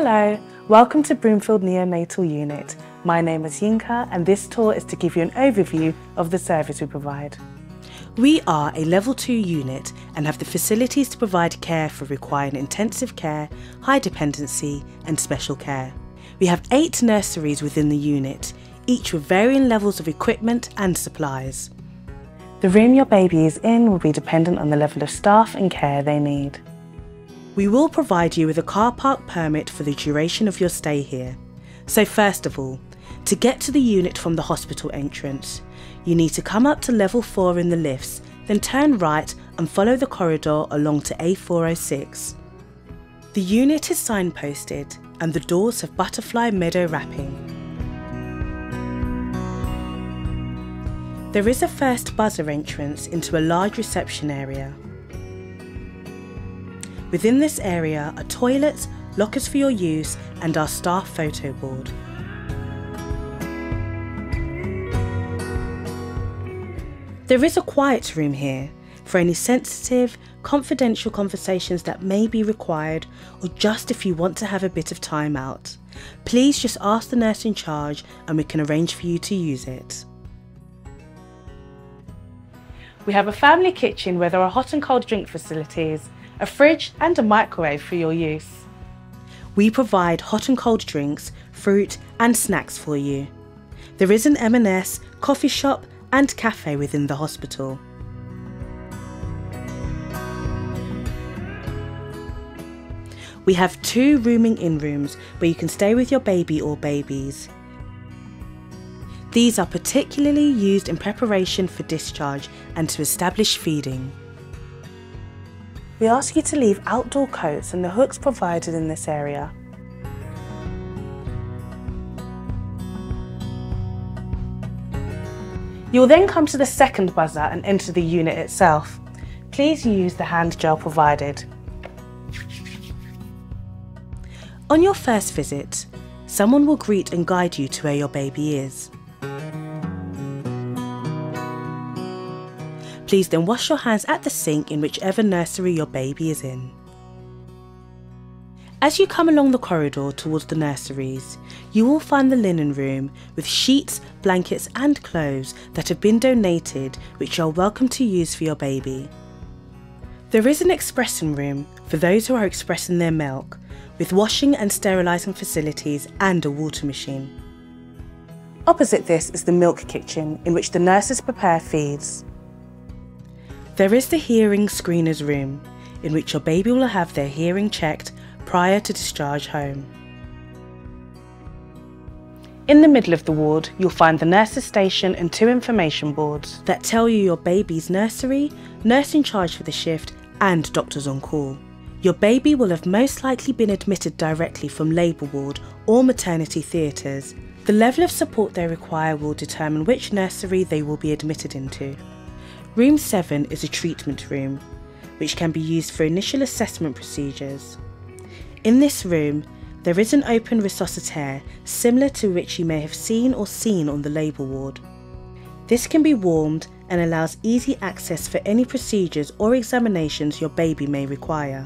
Hello, welcome to Broomfield Neonatal Unit. My name is Yinka and this tour is to give you an overview of the service we provide. We are a Level 2 unit and have the facilities to provide care for requiring intensive care, high dependency and special care. We have 8 nurseries within the unit, each with varying levels of equipment and supplies. The room your baby is in will be dependent on the level of staff and care they need. We will provide you with a car park permit for the duration of your stay here. So first of all, to get to the unit from the hospital entrance, you need to come up to level 4 in the lifts, then turn right and follow the corridor along to A406. The unit is signposted and the doors have butterfly meadow wrapping. There is a first buzzer entrance into a large reception area. Within this area are toilets, lockers for your use and our staff photo board. There is a quiet room here for any sensitive, confidential conversations that may be required or just if you want to have a bit of time out. Please just ask the nurse in charge and we can arrange for you to use it. We have a family kitchen where there are hot and cold drink facilities, a fridge and a microwave for your use. We provide hot and cold drinks, fruit and snacks for you. There is an M&S, coffee shop and cafe within the hospital. We have 2 rooming-in rooms where you can stay with your baby or babies. These are particularly used in preparation for discharge and to establish feeding. We ask you to leave outdoor coats and the hooks provided in this area. You'll then come to the second buzzer and enter the unit itself. Please use the hand gel provided. On your first visit, someone will greet and guide you to where your baby is. Please then wash your hands at the sink in whichever nursery your baby is in. As you come along the corridor towards the nurseries, you will find the linen room with sheets, blankets and clothes that have been donated which you are welcome to use for your baby. There is an expressing room for those who are expressing their milk with washing and sterilising facilities and a water machine. Opposite this is the milk kitchen in which the nurses prepare feeds. There is the hearing screeners room in which your baby will have their hearing checked prior to discharge home. In the middle of the ward, you'll find the nurses station and 2 information boards that tell you your baby's nursery, nurse in charge for the shift and doctors on call. Your baby will have most likely been admitted directly from labour ward or maternity theatres. The level of support they require will determine which nursery they will be admitted into. Room 7 is a treatment room, which can be used for initial assessment procedures. In this room, there is an open resuscitaire similar to which you may have seen on the labour ward. This can be warmed and allows easy access for any procedures or examinations your baby may require.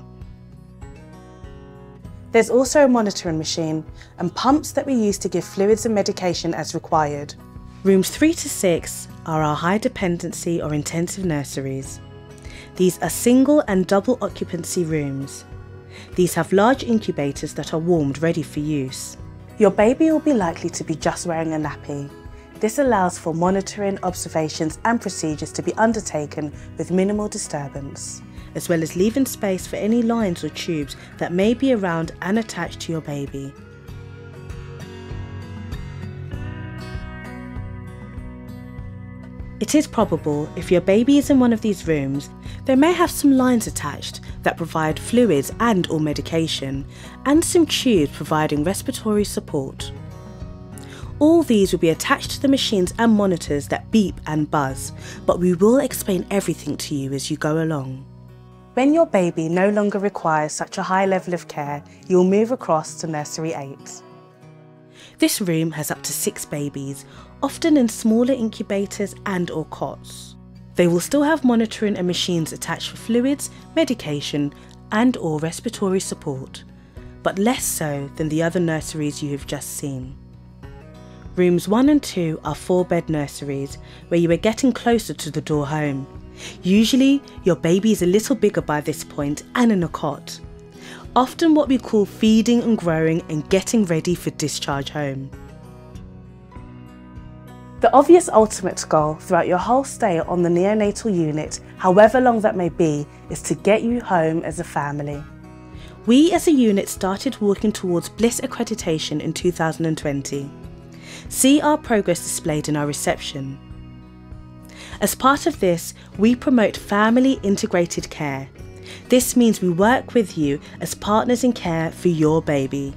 There's also a monitoring machine and pumps that we use to give fluids and medication as required. Rooms 3 to 6 are our high dependency or intensive nurseries. These are single and double occupancy rooms. These have large incubators that are warmed ready for use. Your baby will be likely to be just wearing a nappy. This allows for monitoring, observations and procedures to be undertaken with minimal disturbance, as well as leaving space for any lines or tubes that may be around and attached to your baby. It is probable if your baby is in one of these rooms, they may have some lines attached that provide fluids and or medication, and some tubes providing respiratory support. All these will be attached to the machines and monitors that beep and buzz, but we will explain everything to you as you go along. When your baby no longer requires such a high level of care, you'll move across to nursery 8. This room has up to 6 babies, often in smaller incubators and or cots. They will still have monitoring and machines attached for fluids, medication and or respiratory support. but less so than the other nurseries you have just seen. Rooms 1 and 2 are 4-bed nurseries where you are getting closer to the door home. Usually, your baby is a little bigger by this point and in a cot. Often what we call feeding and growing and getting ready for discharge home. The obvious ultimate goal throughout your whole stay on the neonatal unit, however long that may be, is to get you home as a family. We as a unit started working towards BLISS accreditation in 2020. See our progress displayed in our reception. As part of this, we promote family integrated care. This means we work with you as partners in care for your baby.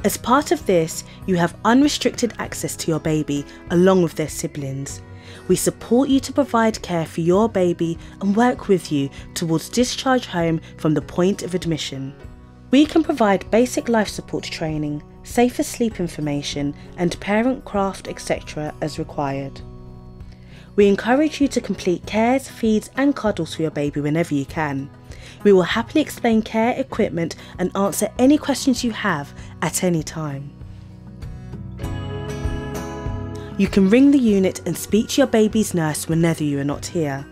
As part of this, you have unrestricted access to your baby along with their siblings. We support you to provide care for your baby and work with you towards discharge home from the point of admission. We can provide basic life support training, safer sleep information and parent craft etc. as required. We encourage you to complete cares, feeds and cuddles for your baby whenever you can. We will happily explain care equipment and answer any questions you have at any time. You can ring the unit and speak to your baby's nurse whenever you are not here.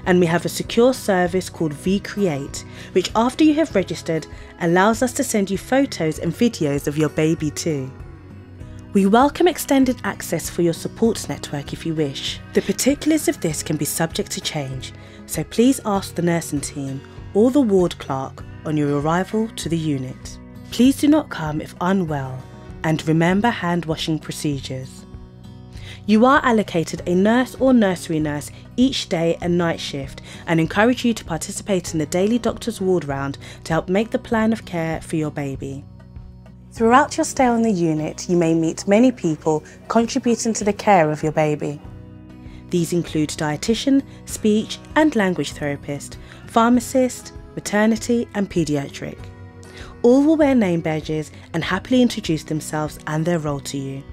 And we have a secure service called vCreate, which after you have registered allows us to send you photos and videos of your baby too. We welcome extended access for your support network if you wish. The particulars of this can be subject to change, so please ask the nursing team or the ward clerk on your arrival to the unit. Please do not come if unwell and remember hand washing procedures. You are allocated a nurse or nursery nurse each day and night shift and encourage you to participate in the daily doctor's ward round to help make the plan of care for your baby. Throughout your stay on the unit, you may meet many people contributing to the care of your baby. These include dietitian, speech and language therapist, pharmacist, maternity and paediatric. All will wear name badges and happily introduce themselves and their role to you.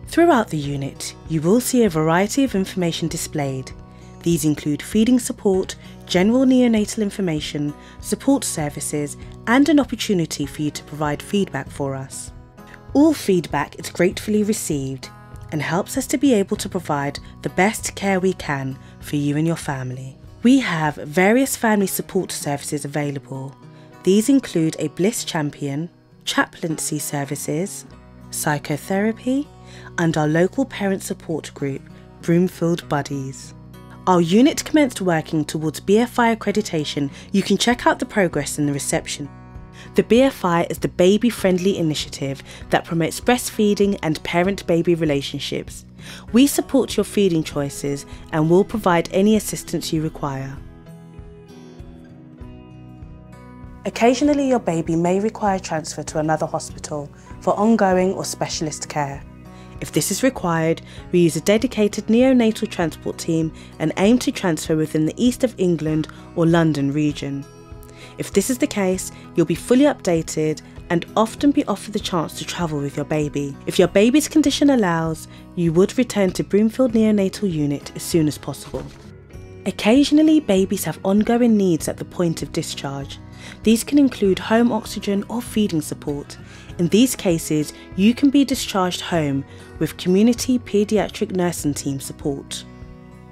Throughout the unit, you will see a variety of information displayed. These include feeding support, general neonatal information, support services, and an opportunity for you to provide feedback for us. All feedback is gratefully received and helps us to be able to provide the best care we can for you and your family. We have various family support services available. These include a BLISS champion, chaplaincy services, psychotherapy, and our local parent support group, Broomfield Buddies. Our unit commenced working towards BFI accreditation. You can check out the progress in the reception. The BFI is the baby-friendly initiative that promotes breastfeeding and parent-baby relationships. We support your feeding choices and will provide any assistance you require. Occasionally your baby may require transfer to another hospital for ongoing or specialist care. If this is required, we use a dedicated neonatal transport team and aim to transfer within the East of England or London region. If this is the case, you'll be fully updated and often be offered the chance to travel with your baby. If your baby's condition allows, you would return to Broomfield Neonatal Unit as soon as possible. Occasionally, babies have ongoing needs at the point of discharge. These can include home oxygen or feeding support. In these cases, you can be discharged home with community paediatric nursing team support.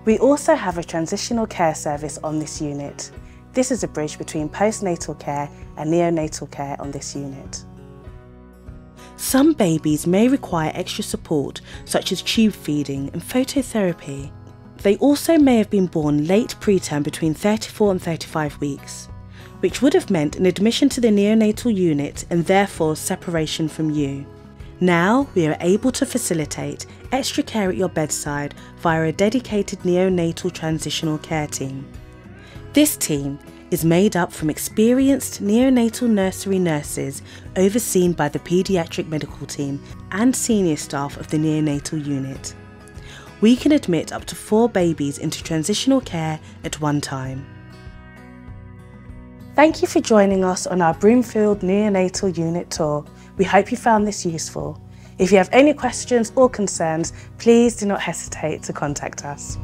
We also have a transitional care service on this unit. This is a bridge between postnatal care and neonatal care on this unit. Some babies may require extra support, such as tube feeding and phototherapy. They also may have been born late preterm between 34 and 35 weeks, which would have meant an admission to the neonatal unit and therefore separation from you. Now we are able to facilitate extra care at your bedside via a dedicated neonatal transitional care team. This team is made up from experienced neonatal nursery nurses overseen by the paediatric medical team and senior staff of the neonatal unit. We can admit up to 4 babies into transitional care at one time. Thank you for joining us on our Broomfield Neonatal Unit tour. We hope you found this useful. If you have any questions or concerns, please do not hesitate to contact us.